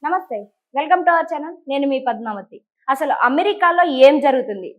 నమస్తే. Welcome to our channel. నేను మీ పద్మావతి. అసలు అమెరికాలో ఏం జరుగుతుంది?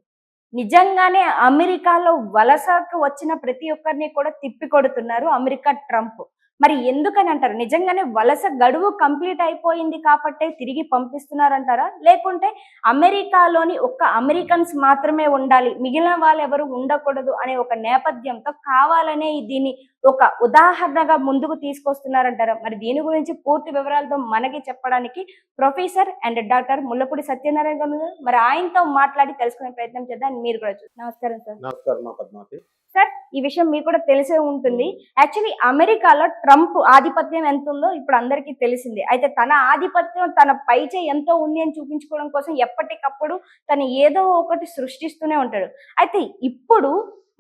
నిజంగానే అమెరికాలో వలసకు వచ్చిన ప్రతి ఒక్కరిని కూడా తిప్పికొడుతున్నారు అమెరికా ట్రంప్. మరి ఎందుకని అంటారు? నిజంగానే వలస గడువు కంప్లీట్ అయిపోయింది కాబట్టే తిరిగి పంపిస్తున్నారంటారా? లేకుంటే అమెరికాలోని ఒక్క అమెరికన్స్ మాత్రమే ఉండాలి, మిగిలిన వాళ్ళెవరు ఉండకూడదు అనే ఒక నేపథ్యంతో కావాలనే దీన్ని ఒక ఉదాహరణగా ముందుకు తీసుకొస్తున్నారంటారా? మరి దీని గురించి పూర్తి వివరాలతో మనకి చెప్పడానికి professor and doctor Mullapudi Satyanarayana గారు ఉన్నారు. మరి ఆయనతో మాట్లాడి తెలుసుకునే ప్రయత్నం చేద్దాం. మీరు కూడా నమస్కారం సార్. నమస్కారం పద్మావతి. సార్, ఈ విషయం మీకు కూడా తెలిసే ఉంటుంది. యాక్చువల్లీ అమెరికాలో ట్రంప్ ఆధిపత్యం ఎంత ఉందో ఇప్పుడు అందరికీ తెలిసిందే. అయితే తన ఆధిపత్యం తన పైచే ఎంతో ఉంది అని చూపించుకోవడం కోసం ఎప్పటికప్పుడు తను ఏదో ఒకటి సృష్టిస్తూనే ఉంటాడు. అయితే ఇప్పుడు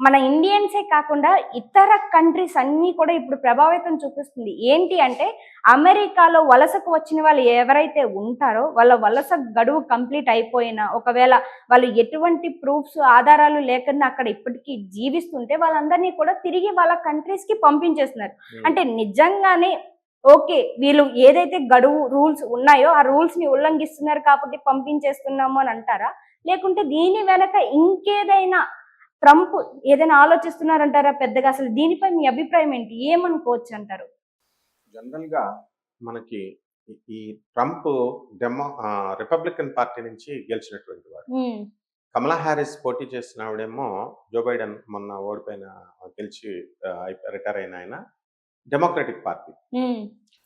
మన ఇండియన్సే కాకుండా ఇతర కంట్రీస్ అన్నీ కూడా ఇప్పుడు ప్రభావితం చూపిస్తుంది. ఏంటి అంటే అమెరికాలో వలసకు వచ్చిన వాళ్ళు ఎవరైతే ఉంటారో వాళ్ళ వలస గడువు కంప్లీట్ అయిపోయినా, ఒకవేళ వాళ్ళు ఎటువంటి ప్రూఫ్స్ ఆధారాలు లేకుండా అక్కడ ఇప్పటికీ జీవిస్తుంటే వాళ్ళందరినీ కూడా తిరిగి వాళ్ళ కంట్రీస్ కి పంపించేస్తున్నారు. అంటే నిజంగానే ఓకే, వీళ్ళు ఏదైతే గడువు రూల్స్ ఉన్నాయో ఆ రూల్స్ ని ఉల్లంఘిస్తున్నారు కాబట్టి పంపించేస్తున్నాము అని అంటారా? లేకుంటే దీని వెనక ఇంకేదైనా ట్రంప్ ఏదైనా ఆలోచిస్తున్నారంటారా పెద్దగా? అసలు దీనిపై మీ అభిప్రాయం ఏంటి? ఏమనుకోవచ్చు అంటారు? జనరల్ గా మనకి ఈ ట్రంప్ రిపబ్లికన్ పార్టీ నుంచి గెలిచినటువంటి వాడు. కమలా హ్యారిస్ పోటీ చేసిన ఆవిడేమో జో బైడెన్ మొన్న ఓడిపోయిన గెలిచి రిటైర్ అయిన ఆయన డెమోక్రటిక్ పార్టీ.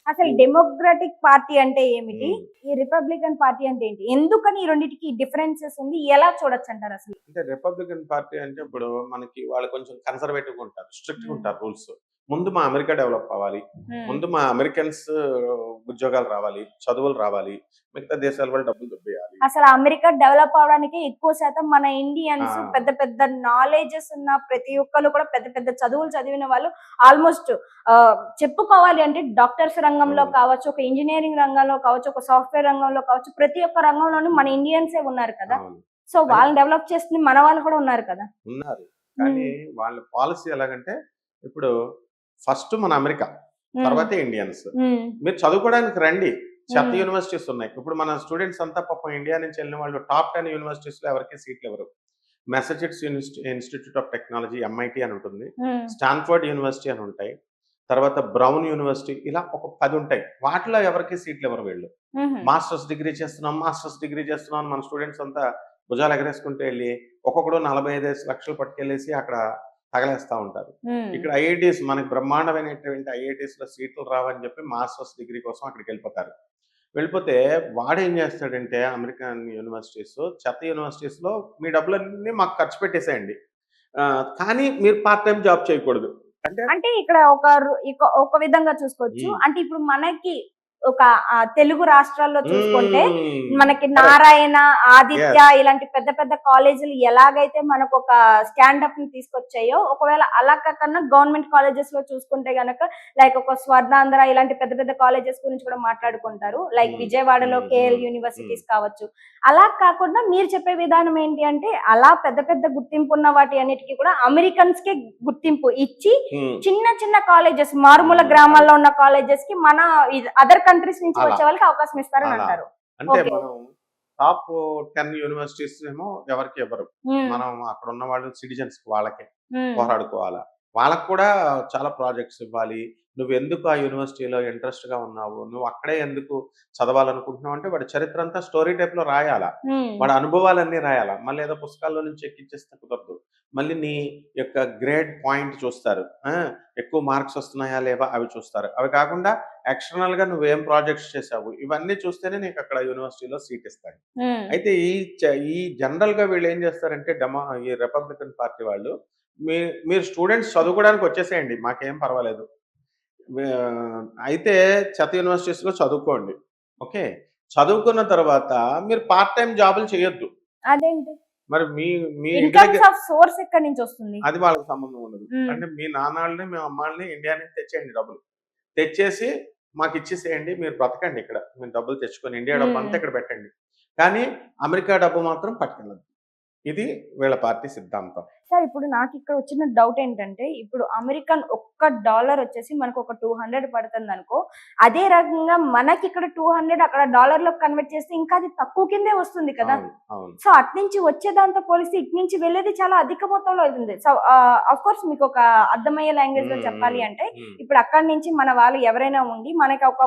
అసలు డెమోక్రటిక్ పార్టీ అంటే ఏమిటి, ఈ రిపబ్లికన్ పార్టీ అంటే ఏంటి, ఎందుకని ఈ రెండింటికి డిఫరెన్సెస్ ఉంది, ఎలా చూడొచ్చు అంటారు? అసలు అంటే రిపబ్లికన్ పార్టీ అంటే ఇప్పుడు మనకి వాళ్ళు కొంచెం కన్సర్వేటివ్ ఉంటారు, స్ట్రిక్ట్ గా ఉంటారు రూల్స్. ముందు మా అమెరికా డెవలప్ అవ్వాలి, ముందు మా అమెరికన్స్ ఉద్యోగాలు రావాలి, చదువులు రావాలి, మిగతా దేశాల వాళ్ళు డబ్బులు దొబ్బేయాలి. అసలు అమెరికా డెవలప్ అవడానికి ఎక్కువ శాతం మన ఇండియన్స్ పెద్ద పెద్ద నాలెడ్జెస్ ఉన్న ప్రతి ఒక్కరు కూడా పెద్ద పెద్ద చదువులు చదివిన వాళ్ళు ఆల్మోస్ట్ చెప్పుకోవాలి అంటే డాక్టర్స్ రంగంలో కావచ్చు, ఒక ఇంజనీరింగ్ రంగంలో కావచ్చు, ఒక సాఫ్ట్వేర్ రంగంలో కావచ్చు, ప్రతి ఒక్క రంగంలోనూ మన ఇండియన్సే ఉన్నారు కదా. సో వాళ్ళని డెవలప్ చేస్తుంది మన వాళ్ళు కూడా ఉన్నారు కదా. ఉన్నారు, కానీ వాళ్ళ పాలసీ ఎలాగంటే ఇప్పుడు ఫస్ట్ మన అమెరికా, తర్వాత ఇండియన్స్. మీరు చదువుకోవడానికి రండి, చెత్త యూనివర్సిటీస్ ఉన్నాయి. ఇప్పుడు మన స్టూడెంట్స్ అంతా పాపం ఇండియా నుంచి వెళ్ళిన వాళ్ళు టాప్ 10 యూనివర్సిటీస్ లో ఎవరికి సీట్లు ఎవరు. Massachusetts institute of technology MIT అని ఉంటుంది, స్టాన్ఫర్డ్ యూనివర్సిటీ అని ఉంటాయి, తర్వాత బ్రౌన్ యూనివర్సిటీ, ఇలా ఒక 10 ఉంటాయి. వాటిలో ఎవరికి సీట్లు ఎవరు. వీళ్ళు మాస్టర్స్ డిగ్రీ చేస్తున్నాం మన స్టూడెంట్స్ అంతా భుజాలు ఎగరేసుకుంటూ వెళ్ళి ఒక్కొక్కడు 45 లక్షలు పట్టుకెళ్ళేసి అక్కడ తగలేస్తా ఉంటారు. ఇక్కడ ఐఐటీస్, మనకి బ్రహ్మాండమైనటువంటి ఐఐటీస్ లో సీట్లు రావని చెప్పి మాస్టర్స్ డిగ్రీ కోసం అక్కడికి వెళ్ళిపోతే వాడు ఏం చేస్తాడంటే అమెరికన్ యూనివర్సిటీస్, చెత్త యూనివర్సిటీస్ లో మీ డబ్బులన్నీ మాకు ఖర్చు పెట్టేసేయండి, కానీ మీరు పార్ట్ టైం జాబ్ చేయకూడదు. అంటే ఇక్కడ ఒక విధంగా చూసుకోవచ్చు. అంటే ఇప్పుడు మనకి ఒక తెలుగు రాష్ట్రాల్లో చూసుకుంటే మనకి నారాయణ, ఆదిత్య ఇలాంటి పెద్ద పెద్ద కాలేజీలు ఎలాగైతే మనకు ఒక స్టాండప్ ని తీసుకొచ్చాయో, ఒకవేళ అలా కాకుండా గవర్నమెంట్ కాలేజెస్ లో చూసుకుంటే గనక లైక్ ఒక స్వర్ణాంధ్ర ఇలాంటి పెద్ద పెద్ద కాలేజెస్ గురించి కూడా మాట్లాడుకుంటారు. లైక్ విజయవాడలో కేఎల్ యూనివర్సిటీస్ కావచ్చు. అలా కాకుండా మీరు చెప్పే విధానం ఏంటి అంటే అలా పెద్ద పెద్ద గుర్తింపు ఉన్న వాటి అన్నిటికీ కూడా అమెరికన్స్ కి గుర్తింపు ఇచ్చి చిన్న చిన్న కాలేజెస్, మారుమూల గ్రామాల్లో ఉన్న కాలేజెస్ కి మన అదర్ కంట్రీస్ నుంచి వచ్చే వాళ్ళకి అవకాశం ఇస్తారని అంటారు. అంటే మనం టాప్ 10 యూనివర్సిటీస్ ఏమో ఎవరికి ఎవరు, మనం అక్కడ ఉన్న వాళ్ళు సిటిజన్స్ వాళ్ళకే పోరాడుకోవాలా. వాళ్ళకు కూడా చాలా ప్రాజెక్ట్స్ ఇవ్వాలి. నువ్వు ఎందుకు ఆ యూనివర్సిటీలో ఇంట్రెస్ట్ గా ఉన్నావు, నువ్వు అక్కడే ఎందుకు చదవాలనుకుంటున్నావు అంటే వాడి చరిత్ర అంతా స్టోరీ టైప్ లో రాయాలా, వాడి అనుభవాలన్నీ రాయాలా. మళ్ళీ ఏదో పుస్తకాల్లో నుంచి ఎక్కించేస్తే కుదరదు. మళ్ళీ నీ యొక్క గ్రేడ్ పాయింట్ చూస్తారు, ఎక్కువ మార్క్స్ వస్తున్నాయా లేవా అవి చూస్తారు. అవి కాకుండా ఎక్స్టర్నల్ గా నువ్వేం ప్రాజెక్ట్స్ చేసావు ఇవన్నీ చూస్తేనే నీకు అక్కడ యూనివర్సిటీలో సీట్ ఇస్తాడు. అయితే ఈ జనరల్ గా వీళ్ళు ఏం చేస్తారంటే ఈ రిపబ్లికన్ పార్టీ వాళ్ళు, మీరు స్టూడెంట్స్ చదువుకోవడానికి వచ్చేసేయండి, మాకేం పర్వాలేదు, అయితే చెత్త యూనివర్సిటీస్ లో చదువుకోండి, ఓకే, చదువుకున్న తర్వాత మీరు పార్ట్ టైం జాబులు చేయొద్దు. అదేంటి మరి మీ సోర్స్ ఎక్కడి నుంచి వస్తుంది? అది వాళ్ళకి సంబంధం ఉండదు. అంటే మీ నాన్నల్ని మీ అమ్మాళ్ళని ఇండియా నుంచి తెచ్చేయండి, డబ్బులు తెచ్చేసి మాకు ఇచ్చేసేయండి, మీరు బ్రతకండి ఇక్కడ, మీరు డబ్బులు తెచ్చుకొని ఇండియా డబ్బు అంతా ఇక్కడ పెట్టండి, కానీ అమెరికా డబ్బు మాత్రం పట్టుకెళ్ళదు. ఇది వీళ్ళ పార్టీ సిద్ధాంతం. సార్ ఇప్పుడు నాకు ఇక్కడ వచ్చిన డౌట్ ఏంటంటే, ఇప్పుడు అమెరికన్ ఒక్క డాలర్ వచ్చేసి మనకు ఒక 200 పడుతుందనుకో, అదే రకంగా మనకి ఇక్కడ 200 అక్కడ డాలర్‌లోకి కన్వర్ట్ చేస్తే ఇంకా అది తక్కువ కిందే వస్తుంది కదా! అవును. అవును. సో, అటునుంచి వచ్చే దాంతో పోలిస్తే ఇటు నుంచి వెళ్ళేది చాలా అధిక మొత్తంలో అవుతుంది. సో, ఆఫ్ కోర్స్ మీకు ఒక అర్థమయ్యే లాంగ్వేజ్‌లో హ్మ్. చెప్పాలి హ్మ్. అంటే, హ్మ్. ఇప్పుడు అక్కడి నుంచి మన వాళ్ళు ఎవరైనా ఉండి మనకి ఒక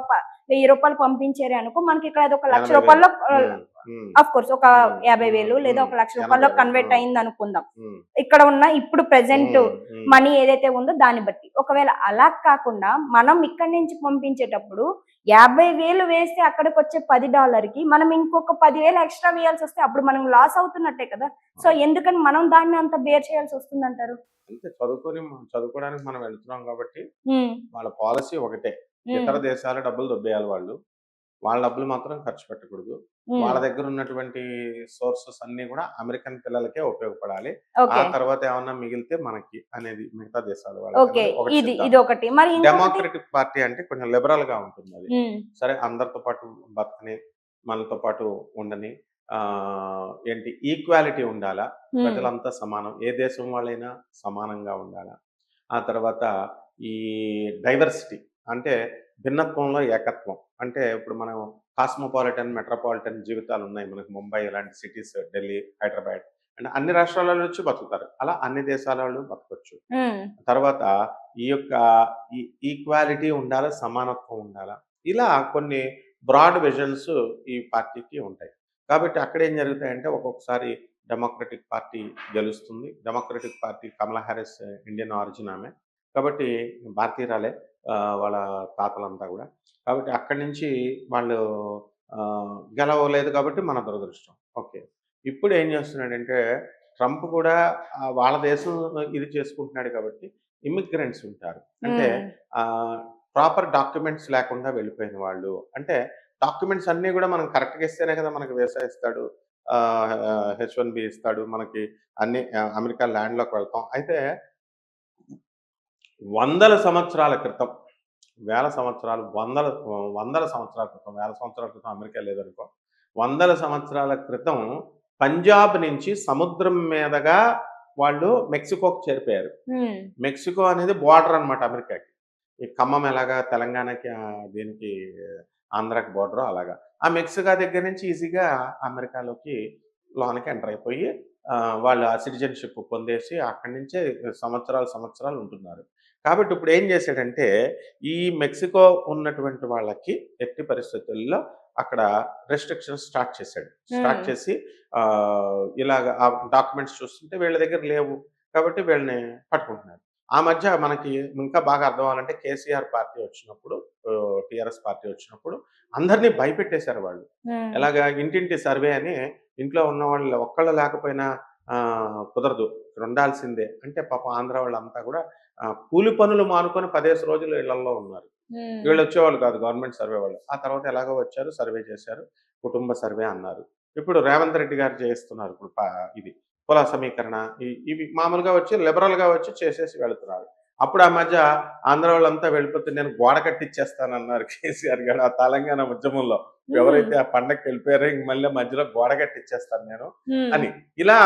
₹1000 పంపించారే అనుకో, మనకి ఇక్కడ అది ఒక రూ. 1,00,000 80,000. హ్మ్. హ్మ్. ఆఫ్ కోర్స్ ఒక హ్మ్. 50,000 లేదా హ్మ్. ఒక రూ. 1,00,000 80,000. కన్వర్ట్ ఆ! అయిందనుకుందాం. హ్మ్. ఇక్కడ ఉన్న ఇప్పుడు ప్రెజెంట్ హ్మ్. హ్మ్. మనీ ఏదైతే ఉందో దాన్ని బట్టి. ఒకవేళ అలా కాకుండా మనం ఇక్కడి నుంచి పంపించేటప్పుడు 50,000 వేస్తే అక్కడికొచ్చే $10కి మనం ఇంకొక 10,000 ఎక్స్‌ట్రా వేయాల్సొస్తే అప్పుడు మనం లాస్ అవుతున్నట్టే కదా! సో, అవును. ఎందుకని మనం దాన్ని అంత బేర్ చేయాల్సొస్తుందంటారు? అంతే చదువుకోవడానికి మనం వెళ్తున్నాం కాబట్టి హ్మ్. వాళ్ళ పాలిసీ ఒకటే. హ్మ్. ఇతర దేశాల డబ్బులు దొబ్బేయాలి వాళ్ళు. వాళ్ళ డబ్బులు మాత్రం ఖర్చు పెట్టకూడదు. హ్మ్. వాళ్ళ దగ్గర ఉన్నటువంటి సోర్సెస్ అన్నీ కూడా అమెరికన్ పిల్లలకే ఉపయోగపడాలి. ఆ ఓకే. తర్వాత ఏమన్నా మిగిలితే మనకి అనేది మిగతా దేశాల వాళ్ళకి ఓకే. అన్నది ఒకటి సిద్ధాంతం. ఇదొకటి. మరి ఇంకొకటి డెమోక్రటిక్ పార్టీ అంటే కొంచెం లిబరల్‌గా ఉంటుందది. హ్మ్. సరే అందరితో పాటు బతకని, మనతో పాటు ఉండని, ఏంటి ఈక్వాలిటీ ఉండాలా, హ్మ్. ప్రజలంతా సమానం. ఏ దేశం వాళ్ళైనా సమానంగా ఉండాలా. ఆ తర్వాత ఈ డైవర్సిటీ అంటే భిన్నత్వంలో ఏకత్వం. అంటే ఇప్పుడు మనం కాస్మోపాలిటన్, మెట్రోపాలిటన్ జీవితాలున్నాయి. మనకు ముంబై ఇలాంటి సిటీస్, ఢిల్లీ, హైదరాబాద్ అంటే అన్ని రాష్ట్రాల నుంచి బతుకుతారు. అలా అన్ని దేశాల వాళ్ళు బతకొచ్చు. హ్మ్. తర్వాత ఈ యొక్క ఈ ఈక్వాలిటీ ఉండాలా, సమానత్వం ఉండాలా. ఇలా కొన్ని బ్రాడ్ విజన్స్ ఈ పార్టీకి ఉంటాయి. కాబట్టి అక్కడేం జరుగుతాయంటే ఒక్కొక్కసారి డెమోక్రటిక్ పార్టీ గెలుస్తుంది. డెమోక్రటిక్ పార్టీ కమలా హారిస్ ఇండియన్ ఆరిజిన్ ఆమె. కాబట్టి భారతీయురాలే వాళ్ళ తాతలంతా గూడా. కాబట్టి అక్కడి నుంచి వాళ్ళు గెలవలేదు కాబట్టి మన దురదృష్టం. ఓకే. ఇప్పుడు ఏం చేస్తున్నాడంటే ట్రంప్ కూడా వాళ్ళ దేశం ఇది చేసుకుంటున్నాడు కాబట్టి ఇమ్మిగ్రెంట్స్ ఉంటారు. అంటే హ్మ్. ప్రాపర్ డాక్యుమెంట్స్ లేకుండా వెళ్ళిపోయిన వాళ్ళు. అంటే డాక్యుమెంట్స్ అన్నీ గూడా మనం కరెక్ట్‌గా ఇస్తేనే కదా మనకి వీసా ఇస్తాడు. హెచ్-1బీ ఇస్తాడు. మనకి అన్ని అమెరికా ల్యాండ్‌లోకి వెళ్తాం. అయితే వందల సంవత్సరాల క్రితం, వేల సంవత్సరాలు, వందల సంవత్సరాల క్రితం, వేల సంవత్సరాల క్రితం అమెరికా లేదనుకో. వందల సంవత్సరాల క్రితం పంజాబ్ నుంచి సముద్రం మీదగా వాళ్ళు మెక్సికోకి చేరిపోయారు. హ్మ్. మెక్సికో అనేది బోర్డర్ అనమాట అమెరికాకి. ఈ ఖమ్మం ఎలాగా తెలంగాణకి దీనికి ఆంధ్రాకి బోర్డరో అలాగా. ఆ మెక్సికో దగ్గర నుంచి ఈజీగా అమెరికాలోకి లోనకి ఎంటర్ అయిపోయి వాళ్ళు ఆ సిటిజన్‌షిప్ పొందేసి అక్కడి నుంచే సంవత్సరాలు, సంవత్సరాలు ఉంటున్నారు. కాబట్టి ఇప్పుడు ఏం చేశాడంటే, ఈ మెక్సికో ఉన్నటువంటి వాళ్ళకి ఎట్టి పరిస్థితుల్లో అక్కడ రెస్ట్రిక్షన్స్ స్టార్ట్ చేశాడు. స్టార్ట్ హ్మ్. చేసి ఇలాగ ఆ డాక్యుమెంట్స్ చూస్తుంటే వీళ్ళ దగ్గర లేవు. కాబట్టి వీళ్ళని పట్టుకుంటున్నారు. ఆ మధ్య మనకి ఇంకా బాగా అర్థం అవ్వాలంటే కేసీఆర్ పార్టీ వచ్చినప్పుడు టీఆర్ఎస్ పార్టీ వచ్చినప్పుడు అందరిని భయపెట్టేశారు వాళ్ళు. హ్మ్. ఎలాగా ఇంటింటి సర్వే అని ఇంట్లో ఉన్నవాళ్ళు ఒక్కళ్ళు లేకపోయినా కుదరదు. ఉండాల్సిందే. అంటే పాపం ఆంధ్ర వాళ్ళంతా కూడా కూలి పనులు మానుకొని 10 రోజులు ఇళ్లల్లో ఉన్నారు. హ్మ్. వీళ్ళొచ్చేవాళ్ళు కాదు గవర్నమెంట్ సర్వే వాళ్ళు. ఆ తర్వాత ఎలాగో వచ్చారు, సర్వే చేశారు. కుటుంబ సర్వే అన్నారు. ఇప్పుడు రేవంత్ రెడ్డి గారు చేస్తున్నారు. ఇప్పుడు ఇది కుల సమీకరణ ఇవి మామూలుగా వచ్చి లిబరల్‌గా వచ్చి చేసేసి వెళ్తున్నారు. అప్పుడు ఆ మధ్య ఆంధ్ర వాళ్ళంతా వెళ్ళిపోతే నేను గోడ కట్టిచ్చేస్తానన్నారు కేసీఆర్ గారు ఆ తెలంగాణ ఉద్యమంలో. హ్మ్. ఎవరైతే ఆ పండగకి వెళ్ళిపోయారో ఇంక మళ్ళీ మధ్యలో గోడ కట్టిచ్చేస్తాను నేను హ్మ్. అని. ఇలా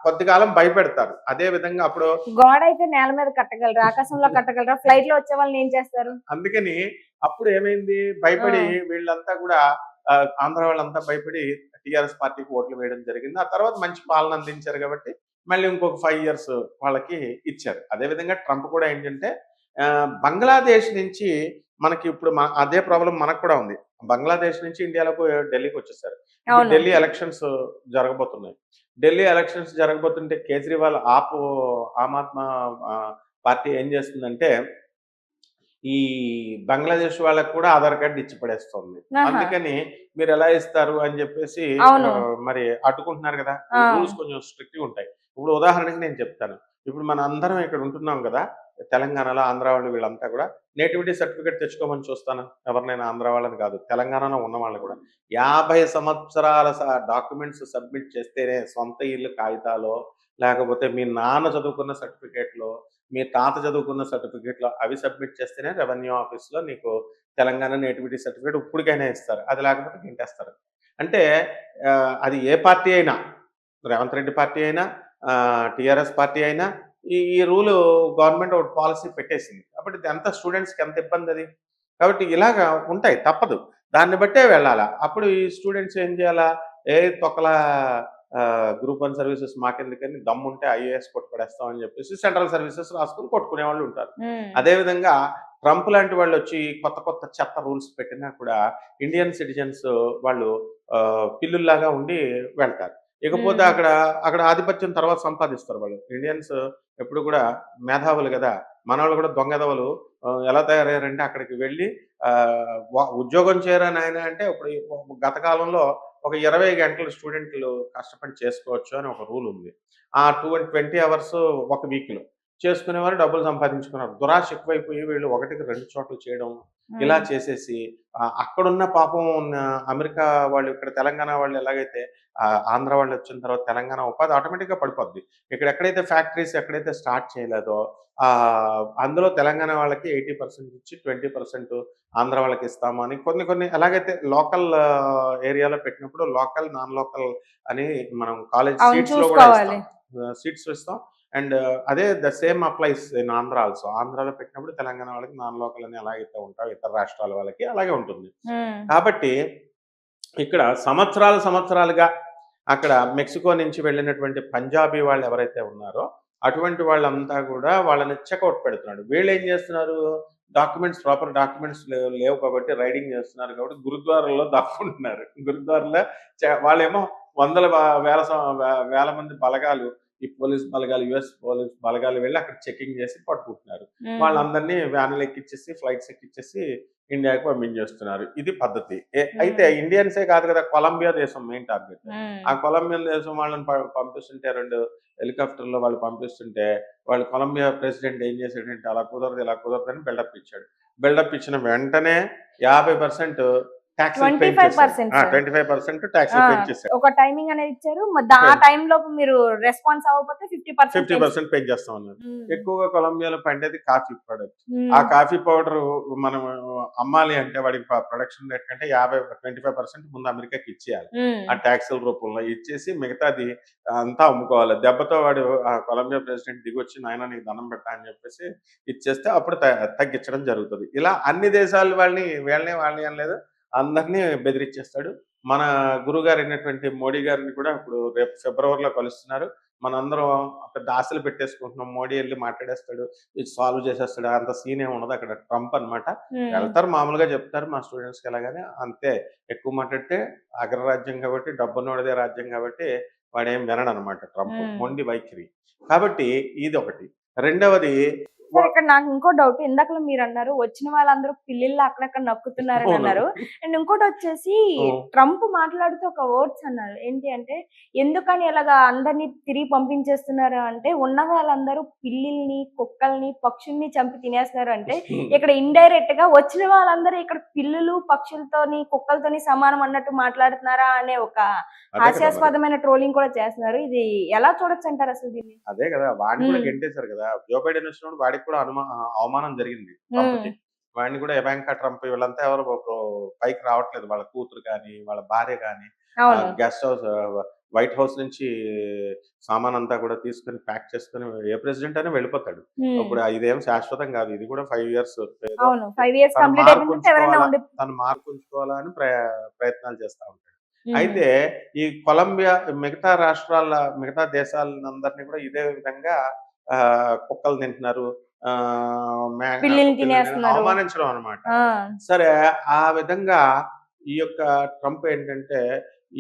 కొద్ది కాలం భయపెడతారు. అదే విధంగా అప్పుడు గోడైతే నేల మీద కట్టగలరా? ఆకాశంలో కట్టగలరా? ఫ్లైట్‌లో వచ్చే వాళ్ళని ఏం చేస్తారు? అందుకని అప్పుడు ఏమైంది ఆ! భయపడి వీళ్ళంతా కూడా ఆంధ్ర వాళ్ళంతా భయపడి టీఆర్ఎస్ పార్టీకి ఓట్లు వేయడం జరిగింది. ఆ తర్వాత మంచి పాలన అందించారు కాబట్టి మళ్ళీ ఇంకొక 5 ఇయర్స్ వాళ్ళకి ఇచ్చారు. అదే విధంగా ట్రంప్ కూడా ఏంటంటే బంగ్లాదేశ్ నుంచి మనకి ఇప్పుడు అదే ప్రాబ్లమ్ మనకు కూడా ఉంది. బంగ్లాదేశ్ నుంచి ఇండియాలోకి ఢిల్లీకొచ్చేసారు. ఇప్పుడు అవును. ఢిల్లీ ఎలక్షన్స్ జరగబోతున్నాయి. ఢిల్లీ ఎలక్షన్స్ జరగబోతుంటే కేజ్రీవాల్ ఆమ్ ఆద్మా పార్టీ ఏం చేస్తుందంటే ఈ బంగ్లాదేశ్ వాళ్ళకి కూడా ఆధార్ కార్డ్ ఇచ్చి పడేస్తోంది. ఆహా! అందుకని మీరెలా ఇస్తారు అని జెప్పేసి అవును. మరి అడ్డుకుంటున్నారు గదా! ఆ! ఈ రూల్స్ కొంచెం స్ట్రిక్ట్‌గా ఉంటాయి. ఇప్పుడు ఉదాహరణకి నేను చెప్తాను. ఇప్పుడు మనందరం ఇక్కడ ఉంటున్నాం గదా! తెలంగాణలో ఆంధ్ర వాళ్ళు వీళ్ళంతా గూడా నేటివిటీ సర్టిఫికేట్ తెచ్చుకోమని చూస్తాను. ఎవరినైనా ఆంధ్ర వాళ్ళని గాదు. తెలంగాణలో ఉన్న వాళ్ళని గూడా. 50 సంవత్సరాల డాక్యుమెంట్స్ సబ్మిట్ చేస్తేనే సొంత ఇల్లు కాగితాలో, లేకపోతే మీ నాన్న చదువుకున్న సర్టిఫికేట్‌లో మీ తాత చదువుకున్న సర్టిఫికేట్‌లో అవి సబ్మిట్ చేస్తేనే రెవెన్యూ ఆఫీస్‌లో నీకు తెలంగాణ నేటివిటీ సర్టిఫికేట్ ఇప్పటికైనా ఇస్తారు. అది లేకపోతే గెంటేస్తారు. అంటే అది ఏ పార్టీ అయినా రేవంత్ రెడ్డి పార్టీ అయినా, టీఆర్ఎస్ పార్టీ అయినా ఈ రూలు గవర్నమెంట్ ఒకటి పాలసీ పెట్టేసింది. కాబట్టి ఇది ఎంత స్టూడెంట్స్‌కి ఎంత ఇబ్బంది అది. కాబట్టి ఇలాగా ఉంటాయి తప్పదు. దాన్ని బట్టే వెళ్ళాలా. అప్పుడు ఈ స్టూడెంట్స్ ఏం చేయాలా? ఏ తొక్కలా గ్రూప్ 1 సర్వీసెస్ మాకెందుకని దమ్ముంటే ఐఏఎస్ కొట్టుపడేస్తాం అని చెప్పేసి సెంట్రల్ సర్వీసెస్ రాసుకొని కొట్టుకునే వాళ్ళు ఉంటారు. అదేవిధంగా ట్రంప్ లాంటి వాళ్ళు వచ్చి కొత్త కొత్త చెత్త రూల్స్ పెట్టినా కూడా ఇండియన్ సిటిజన్స్ వాళ్ళు పిల్లుల్లాగా ఉండి వెళ్తారు. ఇకపోతే అక్కడ అక్కడ ఆధిపత్యం తర్వాత సంపాదిస్తారు వాళ్ళు. ఇండియన్స్ ఎప్పుడు కూడా మేధావులు కదా, మనవాళ్ళు కూడా దొంగెదవలు. ఎలా తయారయ్యారంటే అక్కడికి వెళ్ళి ఉద్యోగం చేయరా నాయన అంటే ఇప్పుడు గత కాలంలో ఒక 20 గంటలు స్టూడెంట్లు కష్టపడి చేసుకోవచ్చు అని ఒక రూల్ ఉంది. ఆ 20 అవర్స్ ఒక వీక్‌లో చేసుకునేవారు, డబ్బులు సంపాదించుకున్నారు. దురాశ ఎక్కువైపోయి వీళ్ళు ఒకటికి 2 చోట్ల చేయడం, ఇలా చేసేసి అక్కడున్న పాపం అమెరికా వాళ్ళు, ఇక్కడ తెలంగాణ వాళ్ళు ఎలాగైతే ఆంధ్ర వాళ్ళు వచ్చిన తర్వాత తెలంగాణ ఉపాధి ఆటోమేటిక్‌గా పడిపోద్ది. ఇక్కడ ఎక్కడైతే ఫ్యాక్టరీస్ ఎక్కడైతే స్టార్ట్ చేయలేదో అందులో తెలంగాణ వాళ్ళకి 80% ఇచ్చి 20% ఆంధ్ర వాళ్ళకి ఇస్తాము అని కొన్ని కొన్ని ఎలాగైతే లోకల్ ఏరియాలో పెట్టినప్పుడు లోకల్, నాన్ లోకల్ అని మనం కాలేజ్ అవును, సీట్స్‌లో కూడా చూసుకోవాలి. ఇస్తాం. సీట్స్ ఇస్తాం. అండ్ అదే the same applies in Andhra also. ఆంధ్రాలో పెట్టినప్పుడు తెలంగాణ వాళ్ళకి నాన్ లోకల్ అని ఎలాగైతే ఉంటాయో ఇతర రాష్ట్రాల వాళ్ళకి అలాగే ఉంటుంది. కాబట్టి ఇక్కడ సంవత్సరాలుగా అక్కడ మెక్సికో నుంచి వెళ్ళినటువంటి పంజాబీ వాళ్ళు ఎవరైతే ఉన్నారో అటువంటి వాళ్ళంతా కూడా వాళ్ళని చెక్అవుట్ పెడుతున్నాడు. వీళ్ళు ఏం చేస్తున్నారు? ప్రాపర్ డాక్యుమెంట్స్ లేవు కాబట్టి రైడింగ్ చేస్తున్నారు కాబట్టి గురుద్వారాల్లో దాక్కుంటున్నారు. గురుద్వారాలో వాళ్ళేమో వందల వేల మంది బలగాలు, ఈ పోలీస్ బలగాలు, యుఎస్ పోలీస్ బలగాలు వెళ్ళి అక్కడ చెకింగ్ చేసి పట్టుకుంటున్నారు. వాళ్ళందరినీ వ్యాన్లు ఎక్కిచ్చేసి, ఫ్లైట్స్ ఎక్కిచ్చేసి ఇండియాకి పంపించేస్తున్నారు. ఇది పద్ధతి. అయితే ఇండియన్సే కాదు కదా, కొలంబియా దేశం మెయిన్ టార్గెట్. ఆ కొలంబియన్ దేశం వాళ్ళని పంపిస్తుంటే 2 హెలికాప్టర్‌లో వాళ్ళు పంపిస్తుంటే వాళ్ళు కొలంబియా ప్రెసిడెంట్ ఏం చేసాడంటే అలా కుదరదు, ఇలా కుదరదని బిల్డప్ ఇచ్చాడు. బిల్డప్ ఇచ్చిన వెంటనే 50% టాక్స్‌లు 25% సార్. 25% టాక్స్‌లు పెంచేసాడు. ఒక టైమింగ్ అనేది ఇచ్చారు. ఆ టైం లోపు మీరు రెస్పాన్స్ అవ్వకపోతే 50% పెంచేస్తాం అన్నారు. ఎక్కువగా కొలంబియాలో పండేది కాఫీ ప్రొడక్ట్. ఆ కాఫీ పౌడర్ మనం అమ్మాలి అంటే వాడికి ప్రొడక్షన్ రేట్ కంటే 25% ముందు అమెరికాకి ఇచ్చేయాలి. ఆ ట్యాక్సుల రూపంలో ఇచ్చేసి మిగతాది అంతా అమ్ముకోవాలి. దెబ్బతో వాడు ఆ కొలంబియా ప్రెసిడెంట్ దిగొచ్చి నాయన నీకు దండం పెట్టా అని చెప్పేసి ఇచ్చేస్తే అప్పుడు తగ్గించడం జరుగుతుంది. ఇలా అన్ని దేశాల వాళ్ళని అనలేదు, అందరినీ బెదిరించేస్తాడు. మన గురుగారు అయినటువంటి మోడీ గారిని కూడా ఇప్పుడు రేపు ఫిబ్రవరిలో కలుస్తున్నారు. మనందరం పెద్ద ఆశలు పెట్టేసుకుంటున్నాం. మోడీ వెళ్ళి మాట్లాడేస్తాడు, ఇది సాల్వ్ చేసేస్తాడు. అంత సీన్ ఏమి ఉండదు. అక్కడ ట్రంప్ అనమాట. వెళ్తారు, మామూలుగా చెప్తారు మా స్టూడెంట్స్కి ఎలాగానే, అంతే. ఎక్కువ మాట్లాడితే అగ్రరాజ్యం కాబట్టి, డబ్బున్నోడిదే రాజ్యం కాబట్టి వాడేం వినడు అనమాట ట్రంప్. మొండి వైఖరి. కాబట్టి ఇది ఒకటి. రెండవది సార్, ఇక్కడ నాకు ఇంకో డౌట్. ఇందాక మీరు అన్నారు వచ్చిన వాళ్ళందరూ పిల్లిళ్ళు అక్కడక్కడ నక్కుతున్నారని అన్నారు. అండ్ ఇంకోటి వచ్చేసి ట్రంప్ మాట్లాడుతూ ఒక వర్డ్స్ అన్నారు. ఏంటి అంటే, ఎందుకని ఇలాగా అందరినీ తిరిగి పంపించేస్తున్నారు అంటే, ఉన్న వాళ్ళందరూ పిల్లిల్ని, కుక్కల్ని, పక్షుల్ని చంపి తినేస్తున్నారు అంటే, ఇక్కడ ఇండైరెక్ట్ గా వచ్చిన వాళ్ళందరూ ఇక్కడ పిల్లులు, పక్షులతోని, కుక్కలతోని సమానం అన్నట్టు మాట్లాడుతున్నారా అనే ఒక హాస్యాస్పదమైన ట్రోలింగ్ కూడా చేస్తున్నారు. ఇది ఎలా చూడొచ్చు అంటారు అసలు దీన్ని? అదే కదా, వాడిని కూడా గెంటేశారు కదా. జో బైడెన్ వచ్చినప్పుడు వాడికి కూడా అవమానం జరిగింది ట్రంప్‌కి. వాడిని కూడా ఇవాంకా ట్రంప్ వీళ్ళంతా ఎవరు పైకి రావట్లేదు. వాళ్ళ కూతురు కానీ, వాళ్ళ భార్య కానీ గెస్ట్ హౌస్, వైట్ హౌస్ నుంచి సామాన్ అంతా కూడా తీసుకొని ప్యాక్ చేసుకొని ఏ ప్రెసిడెంట్ అయినా వెళ్ళిపోతాడు. ఇప్పుడు ఇదేం శాశ్వతం కాదు. ఇది కూడా 5 ఇయర్స్. తను మార్పు ఉంచుకోవాలా అని ప్రయత్నాలు చేస్తా ఉంటాడు. అయితే ఈ కొలంబియా మిగతా రాష్ట్రాల, మిగతా దేశాలందరినీ కూడా ఇదే విధంగా కుక్కలు తింటున్నారు, అవమానించడం అనమాట. సరే, ఆ విధంగా ఈ యొక్క ట్రంప్ ఏంటంటే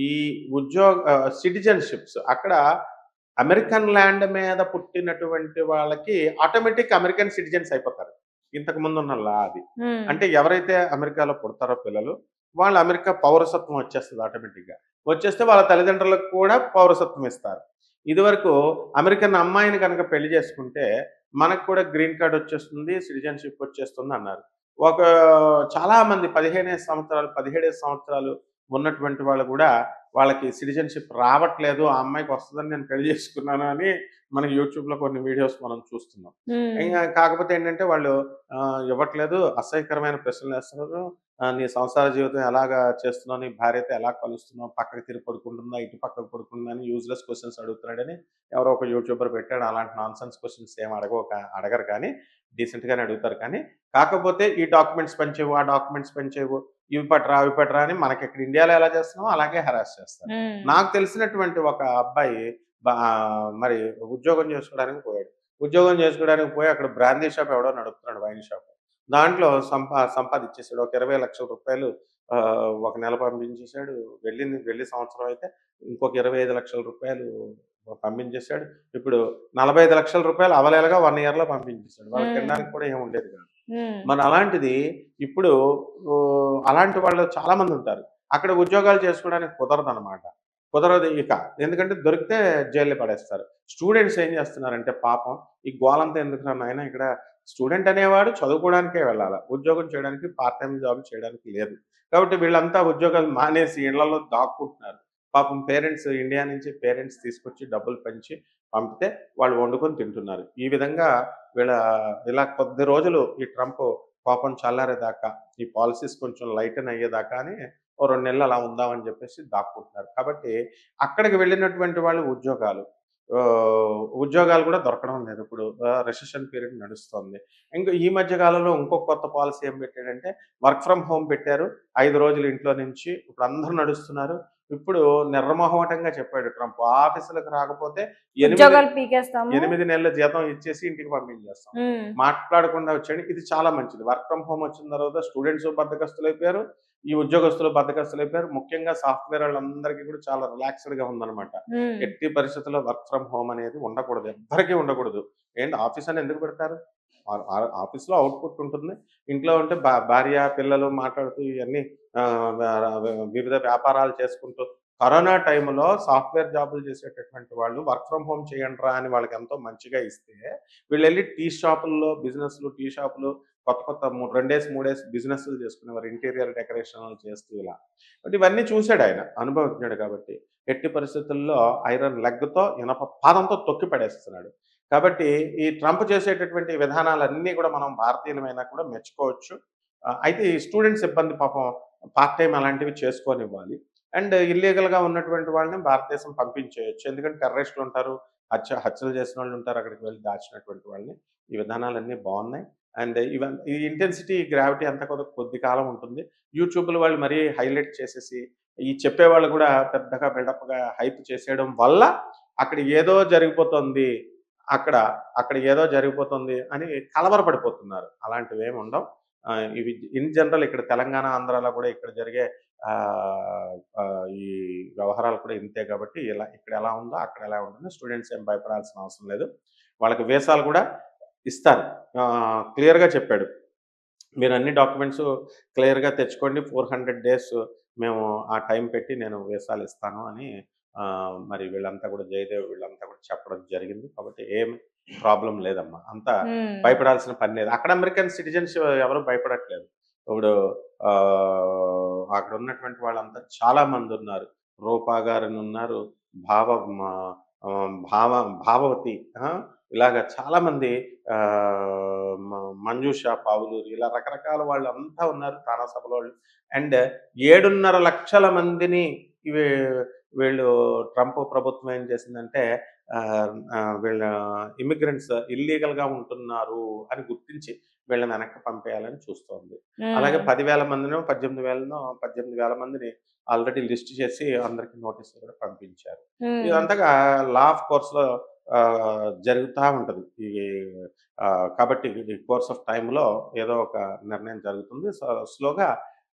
ఈ సిటిజన్షిప్స్ అక్కడ అమెరికన్ ల్యాండ్ మీద పుట్టినటువంటి వాళ్ళకి ఆటోమేటిక్ అమెరికన్ సిటిజన్స్ అయిపోతారు. ఇంతకు ముందు ఉన్న లా అది. అంటే ఎవరైతే అమెరికాలో పుడతారో పిల్లలు, వాళ్ళు అమెరికా పౌరసత్వం వచ్చేస్తుంది ఆటోమేటిక్గా. వచ్చేస్తే వాళ్ళ తల్లిదండ్రులకు కూడా పౌరసత్వం ఇస్తారు. ఇదివరకు అమెరికన్ అమ్మాయిని కనుక పెళ్లి చేసుకుంటే మనకు కూడా గ్రీన్ కార్డ్ వచ్చేస్తుంది, సిటిజన్షిప్ వచ్చేస్తుంది అన్నారు. చాలా మంది 17 సంవత్సరాలు ఉన్నటువంటి వాళ్ళు కూడా వాళ్ళకి సిటిజన్షిప్ రావట్లేదు, ఆ అమ్మాయికి వస్తుందని నేను పెళ్లి చేసుకున్నాను అని మనకి యూట్యూబ్లో కొన్ని వీడియోస్ మనం చూస్తున్నాం. ఇంకా కాకపోతే ఏంటంటే వాళ్ళు ఇవ్వట్లేదు, అసహ్యకరమైన ప్రశ్నలు వేస్తున్నారు. నీ సంసార జీవితం ఎలాగా చేస్తున్నావు, నీ భార్యతో ఎలా కలుస్తున్నావు, పక్కకి తిరిగి పడుకుంటుందా, ఇటు పక్కకు పడుకుంటుందా అని యూజ్లెస్ క్వశ్చన్స్ అడుగుతున్నాడని ఎవరో ఒక యూట్యూబర్ పెట్టాడు. అలాంటి నాన్సెన్స్ క్వశ్చన్స్ ఏం అడగరు కానీ డీసెంట్గానే అడుగుతారు. కానీ కాకపోతే ఈ డాక్యుమెంట్స్ పనిచేయవు, ఆ డాక్యుమెంట్స్ పనిచేయవు, ఇవి పట్టరా అవి పట్టరా అని మనకి ఇక్కడ ఇండియాలో ఎలా చేస్తున్నామో అలాగే హెరాస్ చేస్తారు. నాకు తెలిసినటువంటి ఒక అబ్బాయి బా మరి ఉద్యోగం చేసుకోవడానికి పోయాడు. ఉద్యోగం చేసుకోవడానికి పోయి అక్కడ బ్రాందీ షాప్ ఎవడో నడుపుతున్నాడు, వైన్ షాప్. దాంట్లో సంపాదిచ్చేసాడు. ఒక 20,00,000 రూపాయలు ఒక నెల పంపించేసాడు. వెళ్ళి సంవత్సరం అయితే ఇంకొక 25,00,000 రూపాయలు పంపించేసాడు. ఇప్పుడు 45,00,000 రూపాయలు అవలేలగా 1 ఇయర్‌లో పంపించేసాడు. వాళ్ళకి తినడానికి కూడా ఏమి ఉండేది కాదు. మరి అలాంటిది ఇప్పుడు అలాంటి వాళ్ళు చాలా మంది ఉంటారు. అక్కడ ఉద్యోగాలు చేసుకోవడానికి కుదరదనమాట. కుదరదు ఇక. ఎందుకంటే దొరికితే జైల్‌లో పడేస్తారు. స్టూడెంట్స్ ఏం చేస్తున్నారంటే పాపం ఈ గోలంతా ఎందుకురా నాయనా, ఇక్కడ స్టూడెంట్ అనేవాడు చదువుకోవడానికే వెళ్ళాల. ఉద్యోగం చేయడానికి, పార్ట్ టైమ్ జాబ్ చేయడానికి లేదు. కాబట్టి వీళ్ళంతా ఉద్యోగాలు మానేసి ఇళ్లలో దాక్కుంటున్నారు. పాపం పేరెంట్స్, ఇండియా నుంచి పేరెంట్స్ తీసుకొచ్చి డబ్బులు పంచి పంపితే వాళ్ళు వండుకొని తింటున్నారు. ఈ విధంగా వీళ్ళ ఇలా కొద్ది రోజులు ఈ ట్రంప్ కోపం చల్లారేదాకా, ఈ పాలిసీస్ కొంచెం లైటెన్ అయ్యేదాకా అని ఓ 2 నెలలు అలా ఉందామని చెప్పేసి దాక్కుంటున్నారు. కాబట్టి అక్కడికి వెళ్ళినటువంటి వాళ్ళు ఉద్యోగాలు కూడా దొరకడం లేదు. ఇప్పుడు రెసెషన్ పీరియడ్ నడుస్తోంది. ఇంకా ఈ మధ్య కాలంలో ఇంకో కొత్త పాలసీ ఏం పెట్టాడంటే వర్క్ ఫ్రమ్ హోమ్ పెట్టారు. 5 రోజులు ఇంట్లో నుంచి. ఇప్పుడు అందరూ నడుస్తున్నారు. ఇప్పుడు నిర్మోహమాటంగా చెప్పాడు ట్రంప్, ఆఫీసులకు రాకపోతే 8 ఉద్యోగాలు పీకేస్తాము. 8 నెలల జీతం ఇచ్చేసి ఇంటికి పంపించేస్తాం. మాట్లాడకుండా వచ్చాడు. ఇది చాలా మంచిది. వర్క్ ఫ్రమ్ హోమ్ వచ్చిన తర్వాత స్టూడెంట్స్ బద్ధకస్తులైపోయారు. ఈ ఉద్యోగస్తులు బద్ధకస్తులైపోయారు. ముఖ్యంగా సాఫ్ట్‌వేర్ వాళ్ళందరికీ కూడా చాలా రిలాక్స్‌డ్‌గా ఉందన్నమాట. ఎట్టి పరిస్థితుల్లో వర్క్ ఫ్రమ్ హోమ్ అనేది ఉండకూడదు. ఎవ్వరికీ ఉండకూడదు. ఏంటి ఆఫీస్ అని ఎందుకు పెడతారు? ఆఫీస్‌లో అవుట్‌పుట్ ఉంటుంది. ఇంట్లో ఉంటే భార్య, పిల్లలు మాట్లాడుతూ ఇయన్నీ వివిధ వ్యాపారాలు చేసుకుంటూ కరోనా టైంలో సాఫ్ట్‌వేర్ జాబులు చేసేటటువంటి వాళ్ళు వర్క్ ఫ్రమ్ హోమ్ చేయండిరా అని వాళ్ళకి ఎంతో మంచిగా ఇస్తే, వీళ్ళెళ్లి టీ షాపుల్లో బిజినెస్‌లు, టీ షాపులు కొత్త 2 బిజినెస్‌లు చేసుకునేవారు. ఇంటీరియర్ డెకరేషన్‌లు చేస్తూ ఇలా. బట్ ఇవన్నీ చూసాడాయన. అనుభవజ్ఞుడు కాబట్టి. ఎట్టి పరిస్థితుల్లో ఐరన్ లెగ్‌తో, ఇనప పాదంతో తొక్కి పడేస్తున్నాడు. కాబట్టి ఈ ట్రంప్ చేసేటటువంటి విధానాలన్నీ కూడా మనం భారతీయులమైనా కూడా మెచ్చుకోవచ్చు. అయితే ఈ స్టూడెంట్స్ ఇబ్బంది పాపం పార్ట్ టైమ్ అలాంటివి చేసుకోనివ్వాలి. అండ్ ఇల్లీగల్‌గా ఉన్నటువంటి వాళ్ళని భారతదేశం పంపించేయొచ్చు. ఎందుకంటే టెర్రరిస్టులు ఉంటారు. హత్యలు చేసినోళ్ళు ఉంటారు. అక్కడికి వెళ్లి దాచినటువంటి వాళ్ళని. ఈ విధానాలన్నీ బావున్నాయి. అండ్ ఈ ఇంటెన్సిటీ, గ్రావిటీ అంతా కూడా కొద్ది కాలం ఉంటుంది. యూట్యూబ్‌లో వాళ్ళు మరీ హైలైట్ చేసేసి, ఈ చెప్పేవాళ్ళు కూడా పెద్దగా బిల్డప్‌గా హైప్ చేసేయడం వల్ల అక్కడ ఏదో జరిగిపోతుంది. అక్కడ, అక్కడ ఏదో జరిగిపోతుంది అని కలవరపడిపోతున్నారు. అలాంటివేమి ఉండవు. ఇవి ఇన్ జనరల్ ఇక్కడ తెలంగాణ, ఆంధ్రాలో కూడా ఇక్కడ జరిగే ఈ వ్యవహారాలు కూడా ఇంతే కాబట్టి ఇక్కడ ఎలా ఉందో అక్కడ ఎలా ఉంటుంది. స్టూడెంట్స్ ఏం భయపడాల్సిన అవసరం లేదు. వాళ్ళకి వీసాలు కూడా ఇస్తారు. క్లియర్‌గా చెప్పాడు. మీరు అన్ని డాక్యుమెంట్స్ క్లియర్‌గా తెచ్చుకోండి. 400 డేస్ మేము ఆ టైం పెట్టి నేను వీసాలు ఇస్తాను అని మరి వీళ్ళంతా కూడా జయదేవ్ వీళ్ళంతా కూడా చెప్పడం జరిగింది. కాబట్టి ఏం ప్రాబ్లమ్ లేదమ్మా. అంతా భయపడాల్సిన పని లేదు. అక్కడ అమెరికన్ సిటిజన్స్ ఎవరు భయపడట్లేదు. ఇప్పుడు అక్కడ ఉన్నటువంటి వాళ్ళంతా చాలా మంది ఉన్నారు. రూపా గారని ఉన్నారు. భావ మ భావ భావవతి ఇలాగ చాలామంది మంజుష పావులూరి ఇలా రకరకాల వాళ్ళంతా ఉన్నారు తానా సభలోళ్ళు. అండ్ 7.5 లక్షల మందిని వీళ్ళు ట్రంప్ ప్రభుత్వం ఏం చేసిందంటే వీళ్ళ ఇమిగ్రెంట్స్ ఇల్లీగల్‌గా ఉంటున్నారు అని గుర్తించి వీళ్ళని వెనక్కి పంపేయాలని చూస్తోంది. అలాగే 10,000 మందినో, 18,000 మందిని ఆల్రెడీ లిస్ట్ చేసి అందరికి నోటీసులు కూడా పంపించారు. ఇదంతగా లా ఆఫ్ కోర్స్‌లో జరుగుతా ఉంటది. కాబట్టి ఈ కోర్స్ ఆఫ్ టైమ్‌లో ఏదో ఒక నిర్ణయం జరుగుతుంది. స్లోగా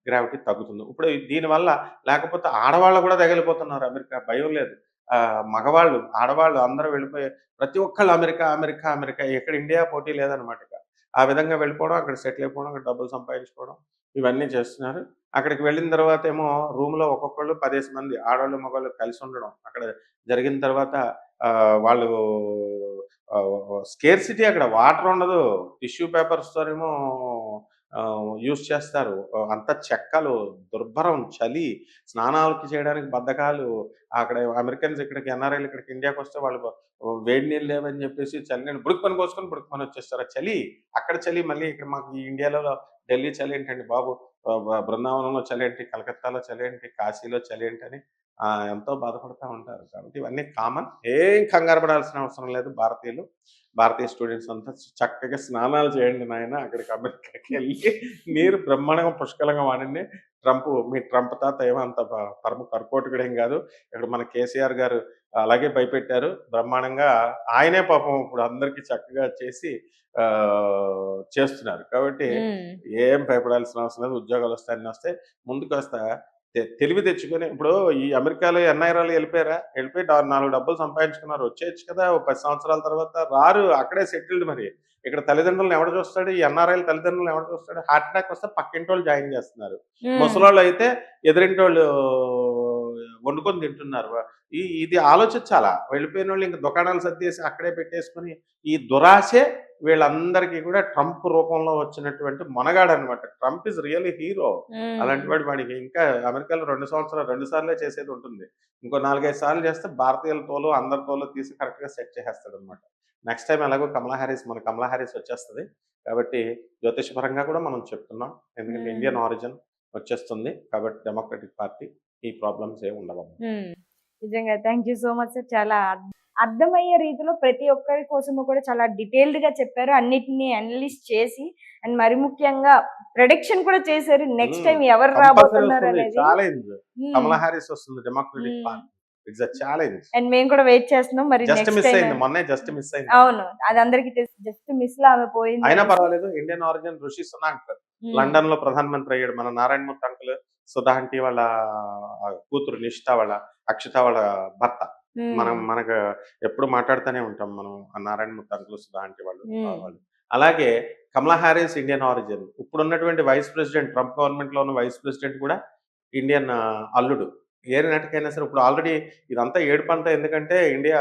గ్రావిటీ తగ్గుతుంది. ఇప్పుడు దీనివల్ల లేకపోతే ఆడవాళ్ళు కూడా తగిలిపోతున్నారు అమెరికా. భయం లేదు. మగవాళ్ళు, ఆడవాళ్ళు అందరూ వెళ్ళిపోయి ప్రతి ఒక్కళ్ళు అమెరికా, అమెరికా, అమెరికా. ఇక్కడ ఇండియా పోటీ లేదనమాట ఇక. ఆ విధంగా వెళ్ళిపోవడం, అక్కడ సెటిల్ అయిపోవడం, అక్కడ డబ్బులు సంపాదించుకోవడం ఇవన్నీ చేస్తున్నారు. అక్కడికి వెళ్ళిన తర్వాత ఏమో రూమ్‌లో ఒక్కొక్కళ్ళు 10 మంది ఆడోళ్ళు, మగవాళ్ళు కలిసి ఉండడం. అక్కడ జరిగిన తర్వాత వాళ్ళు స్కేర్సిటీ అక్కడ వాటర్ ఉండదు. టిష్యూ పేపర్స్‌తోనేమో యూజ్ చేస్తారు. అంతా చెక్కలు, దుర్భరం, చలి, స్నానాలకి చేయడానికి బద్ధకాలు. అక్కడ అమెరికన్స్ ఇక్కడికి ఎన్ఆర్ఐలు ఇక్కడికి ఇండియాకొస్తే వాళ్ళు వేడి నీళ్ళు లేవని చెప్పేసి చలి నీళ్ళు బుడుక్కుమని పోసుకొని బుడుక్కుమని వచ్చేస్తారు. చలి, అక్కడ చలి మళ్ళీ ఇక్కడ మాకు ఈ ఇండియాలో ఢిల్లీ చలి ఏంటండి బాబు! బృందావనంలో చలి ఏంటి, కలకత్తాలో చలి ఏంటి, కాశీలో చలి ఏంటి అని ఎంతో బాధపడతా ఉంటారు. కాబట్టి ఇవన్నీ కామన్. ఏం కంగారు పడాల్సిన అవసరం లేదు. భారతీయ స్టూడెంట్స్ అంతా చక్కగా స్నానాలు చేయండి నాయన. అక్కడికి అమెరికాకి వెళ్ళి నీరు బ్రహ్మాండంగా పుష్కలంగా వాడండి. మీ ట్రంప్ తాత ఏమో అంత పరమ కర్కోటకుడేం కాదు. ఇక్కడ మన కేసీఆర్ గారు అలాగే భయపెట్టారు బ్రహ్మాండంగా. ఆయనే పాపం ఇప్పుడు అందరికీ చక్కగా చేసి చేస్తున్నారు. కాబట్టి ఏం భయపడాల్సిన అవసరం లేదు. ఉద్యోగాలు వస్తాయి, అన్నీ వస్తాయి. ముందుకు వస్తా తెలివి తెచ్చుకొని ఇప్పుడు ఈ అమెరికాలో ఎన్ఐరాలు వెళ్ళిపోయి 4 డబ్బులు సంపాదించుకున్నారు. వచ్చేయచ్చు కదా. ఓ 10 సంవత్సరాల తర్వాత రారు. అక్కడే సెటిల్డ్. మరి ఇక్కడ తల్లిదండ్రులను ఎవడు చూస్తాడు? ఈ ఎన్ఆర్ఐలు తల్లిదండ్రులను ఎవడు చూస్తాడు? హార్ట్ అటాక్ వస్తే పక్కింటోళ్ళు జాయిన్ చేస్తున్నారు. ముసలోళ్ళు అయితే ఎదురింటోళ్ళు వండుకొని తింటున్నారు. ఇది ఆలోచించాలా? వెళ్ళిపోయిన వాళ్ళు ఇంక దుకాణాలు సర్దేసి అక్కడే పెట్టేసుకుని ఈ దురాశే వీళ్ళందరికీ కూడా ట్రంప్ రూపంలో వచ్చినటువంటి మొనగాడనమాట. Trump is really hero. అలాంటి వాడికి ఇంకా అమెరికాలో 2 సార్లే చేసేది ఉంటుంది. ఇంకో 4-5 సార్లు చేస్తే భారతీయుల తోలు అందరి తోలు తీసి కరెక్ట్గా సెట్ చేసేస్తాడు అనమాట. నెక్స్ట్ టైం ఎలాగో కమలా హ్యారిస్ వచ్చేస్తుంది. కాబట్టి జ్యోతిషపరంగా కూడా మనం చెప్తున్నాం. ఎందుకంటే ఇండియన్ ఆరిజిన్ వచ్చేస్తుంది. కాబట్టి డెమోక్రటిక్ పార్టీ ఈ ప్రాబ్లమ్స్ ఏమి ఉండవు. నిజంగా thank you so much sir. చాలా అర్థమయ్యే రీతిలో ప్రతి ఒక్కరి కోసము కూడా చాలా డీటెయిల్డ్ గా చెప్పారు. అన్నిటిని అనలిస్ట్ చేసి అండ్ మరి ముఖ్యంగా ప్రొడిక్షన్ కూడా చేశారు. నెక్స్ట్ టైం ఎవరు రాబోతున్నారు అనేది. కమలా హ్యారిస్ వస్తుంది democratic party. It's a challenge. And మేము కూడా వెయిట్ చేస్తున్నాం. మరి జస్ట్ మిస్ అయింది, మొన్నే జస్ట్ మిస్ అయింది. అవును, అది అందరికి జస్ట్ మిస్ లా ఆమె పోయింది. అయినా పర్వాలేదు. ఇండియన్ ఆరిజిన్ ఋషి సునాక్ లండన్ లో ప్రధానమంత్రి అయ్యాడు. మన నారాయణమూర్తి అంకుల్, సుధా ఆంటీ వాళ్ళ కూతురు నిష్ఠ, వాళ్ళ అక్షిత వాళ్ళ భర్త. మనకు ఎప్పుడు మాట్లాడుతూనే ఉంటాం మనం నారాయణమూర్తి అంకుల్, సుధా ఆంటీ వాళ్ళు. అలాగే కమలా హ్యారిస్ ఇండియన్ ఆరిజిన్. ఇప్పుడున్నటువంటి వైస్ ప్రెసిడెంట్, ట్రంప్ గవర్నమెంట్ లో ఉన్న వైస్ ప్రెసిడెంట్ కూడా ఇండియన్ అల్లుడు. ఏ నాటికైనా సరే ఇప్పుడు ఆల్రెడీ ఇదంతా ఏడుపంతా. ఎందుకంటే ఇండియా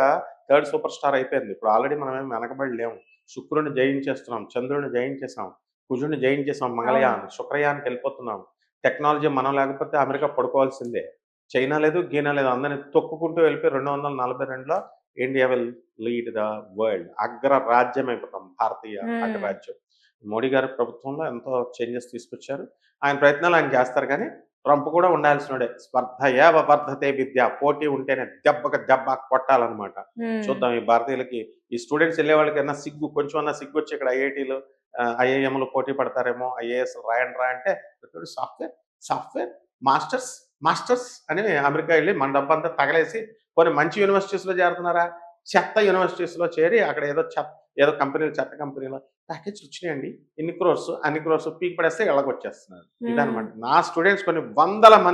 3rd సూపర్ స్టార్ అయిపోయింది. ఇప్పుడు ఆల్రెడీ మనం ఏం వెనకబడి లేము. శుక్రుడిని జయించేస్తున్నాం, చంద్రుడిని జయించేసాం, కుజుడిని జయించేసాం, మంగళయాన్, శుక్రయాన్కి వెళ్ళిపోతున్నాం. టెక్నాలజీ మనం లేకపోతే అమెరికా పడుకోవాల్సిందే. చైనా లేదు, గీనా లేదు. అందరిని తొక్కుకుంటూ వెళ్ళిపోయి 242లో India will lead the world. అగ్రరాజ్యం అయిపోతాం, భారతీయ అగ్రరాజ్యం. మోడీ గారి ప్రభుత్వంలో ఎంతో చేంజెస్ తీసుకొచ్చారు. ఆయన ప్రయత్నాలు ఆయన చేస్తారు. కానీ ట్రంప్ కూడా ఉండాల్సినోడే. స్పర్ధ ఏవ వర్ధతే విద్య. పోటీ ఉంటేనే దెబ్బ కొట్టాలన్నమాట. చూద్దాం ఈ భారతీయులకి, ఈ స్టూడెంట్స్ వెళ్ళే వాళ్ళకైనా కొంచెం అన్నా సిగ్గు వచ్చి ఇక్కడ ఐఐటీలు ఐఐఎంలు పోటీ పడతారేమో. ఐఏఎస్ రాయండి అంటే సాఫ్ట్వేర్ మాస్టర్స్ అని అమెరికా వెళ్ళి మన డబ్బంతా తగలేసి కొన్ని మంచి యూనివర్సిటీస్లో చేరుతున్నారా? చెత్త యూనివర్సిటీస్లో చేరి అక్కడ ఏదో కంపెనీలు, చెత్త కంపెనీలో ప్యాకేజ్ వచ్చినాయండి, అన్ని క్రోర్స్ పీకి పడేస్తే ఇళ్ళకి వచ్చేస్తున్నారు. ఇదనమాట. నా స్టూడెంట్స్ కొన్ని 100 మంది